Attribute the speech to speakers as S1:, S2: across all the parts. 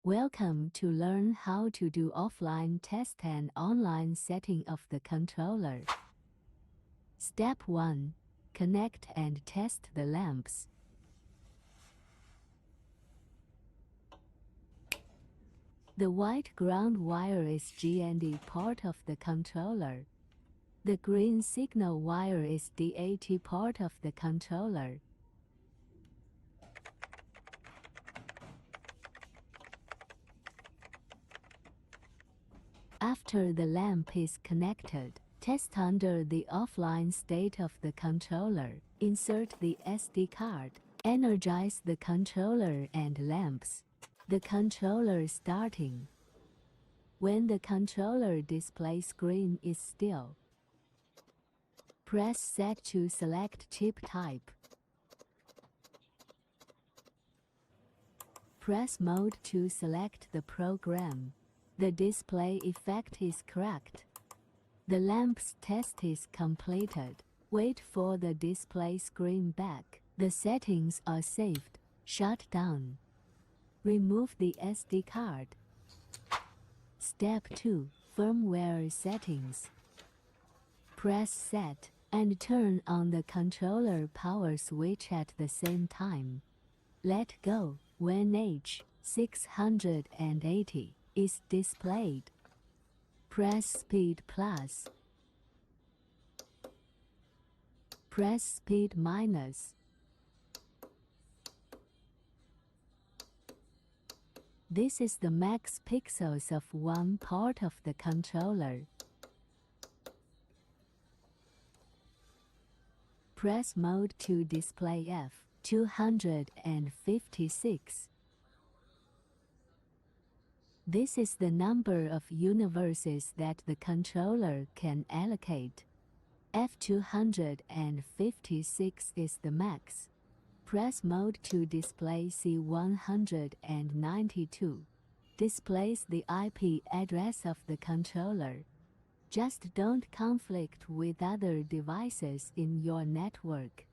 S1: Welcome to learn how to do offline test and online setting of the controller. Step 1. Connect and test the lamps. The white ground wire is GND port of the controller. The green signal wire is DAT port of the controller. After the lamp is connected, test under the offline state of the controller. Insert the SD card. Energize the controller and lamps. The controller starting. When the controller display screen is still, press Set to select chip type. Press Mode to select the program. The display effect is correct. The lamp's test is completed. Wait for the display screen back. The settings are saved. Shut down. Remove the SD card. Step 2. Firmware settings. Press Set and turn on the controller power switch at the same time. Let go when H680 is displayed. Press Speed plus. Press Speed minus. This is the max pixels of one part of the controller. Press Mode to display F256. This is the number of universes that the controller can allocate. F256 is the max. Press Mode to display C192. Displays the IP address of the controller. Just don't conflict with other devices in your network.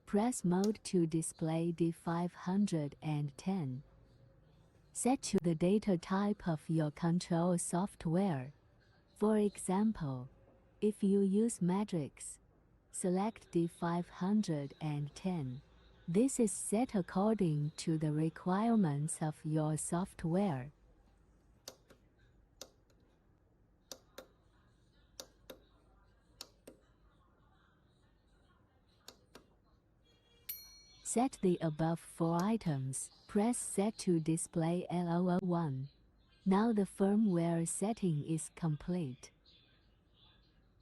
S1: Press Mode to display D510. Set to the data type of your control software. For example, if you use Madrix, select D510. This is set according to the requirements of your software. Set the above 4 items. Press Set to display L001. Now the firmware setting is complete.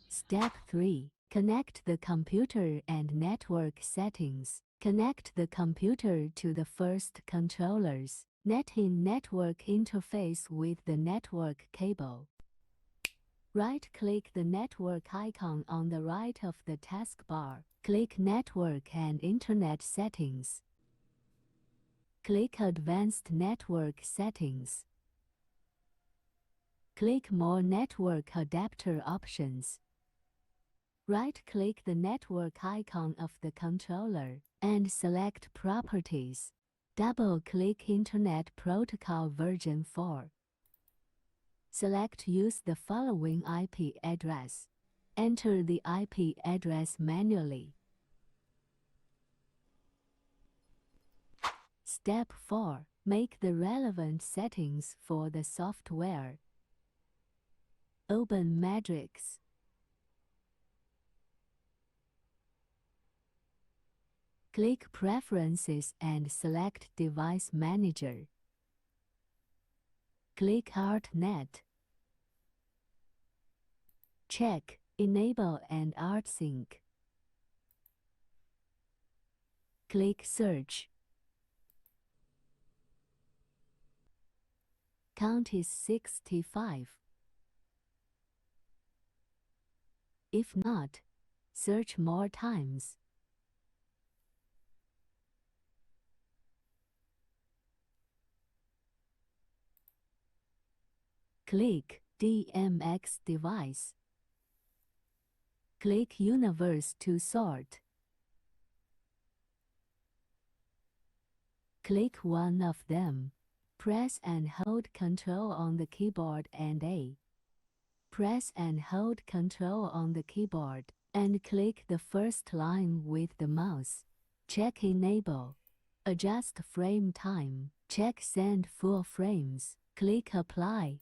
S1: Step 3. Connect the computer and network settings. Connect the computer to the first controllers. Net-in network interface with the network cable. Right-click the network icon on the right of the taskbar. Click Network and Internet Settings. Click Advanced Network Settings. Click More Network Adapter Options. Right-click the network icon of the controller and select Properties. Double-click Internet Protocol version 4. Select Use the following IP address. Enter the IP address manually. Step 4. Make the relevant settings for the software. Open Madrix. Click Preferences and select Device Manager. Click Artnet. Check Enable and ArtSync. Click Search. Count is 65. If not, search more times. Click DMX Device. Click Universe to sort. Click one of them. Press and hold Ctrl on the keyboard and A. Press and hold Ctrl on the keyboard and click the first line with the mouse. Check Enable. Adjust frame time. Check Send full frames. Click Apply.